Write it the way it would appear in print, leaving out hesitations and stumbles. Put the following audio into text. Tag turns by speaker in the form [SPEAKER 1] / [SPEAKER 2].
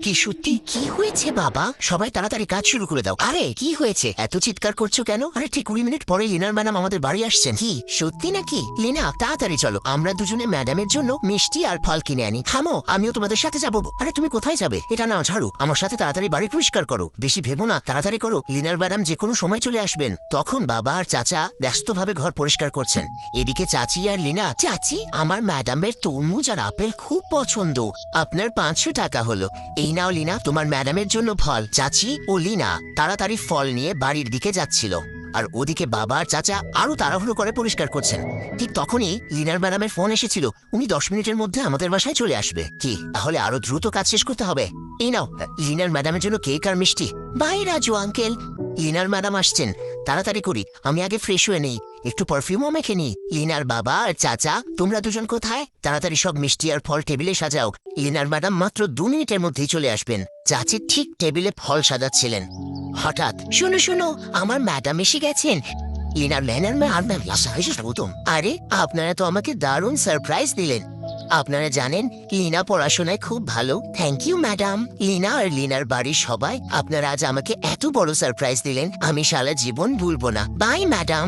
[SPEAKER 1] কি সত্যি? কি হয়েছে বাবা? সবাই তাড়াতাড়ি কাজ শুরু করে দাও। আরে কি হয়েছে? এত চিৎকার করছো কেন? আরে ঠিক 20 মিনিট পরে লিনার ম্যাডাম আমাদের বাড়ি আসছেন। কি সত্যি নাকি? লিনা তাড়াতাড়ি চলো, আমরা দুজনে ম্যাডামের জন্য মিষ্টি আর ফল কিনে আনি। থামো, আমিও তোমাদের সাথে যাবো। আরে তুমি কোথায় যাবে? এটা নাও ঝাড়ু, আমার সাথে তাড়াতাড়ি বাড়ি পরিষ্কার করো। বেশি ভেবো না, তাড়াতাড়ি করো, লিনার ম্যাডাম যে কোনো সময় চলে আসবেন। তখন বাবা আর চাচা ব্যস্তভাবে ঘর পরিষ্কার করছেন। এদিকে চাচি আর লিনা, চাচি আমার ম্যাডামের তরমুজ আর আপেল খুব পছন্দ, আপনার 500 টাকা হলো। এই নাও লিনা, তোমার ম্যাডামের জন্য ফল। চাচি ও লিনা তাড়াতাড়ি ফল নিয়ে বাড়ির দিকে যাচ্ছিল, আর ওদিকে বাবা আর চাচা আরো তাড়াহুড়ো করে পরিষ্কার করছেন। ঠিক তখনই লিনার ম্যাডামের ফোন এসেছিল, উনি 10 মিনিটের মধ্যে আমাদের বাসায় চলে আসবে। কি তাহলে আরো দ্রুত কাজ শেষ করতে হবে। এই নাও লিনার ম্যাডামের জন্য কেক আর মিষ্টি। বাই রাজু আঙ্কেল, লিনার ম্যাডাম আসছেন, তাড়াতাড়ি করি, আমি আগে ফ্রেশ হয়ে নেই, একটু পারফিউমও মেখে নিই। লিনার বাবা আর চাচা, তোমরা দুজন কোথায়? তাড়াতাড়ি সব মিষ্টি আর ফল টেবিলে সাজাও, লিনার ম্যাডাম মাত্র 2 মিনিটের মধ্যেই চলে আসবেন। চাচি ঠিক টেবিলে ফল সাজাচ্ছিলেন, হঠাৎ শোনো শোনো, আমার ম্যাডাম এসে গেছেন। লিনার আরে আপনারা তো আমাকে দারুণ সারপ্রাইজ দিলেন। আপনারা জানেন লিনা পড়াশোনায় খুব ভালো। Thank you madam. লিনা আর লিনার বাড়ির সবাই, আপনারা আজ আমাকে এত বড় সারপ্রাইজ দিলেন, আমি সারা জীবন ভুলবো না। Bye madam.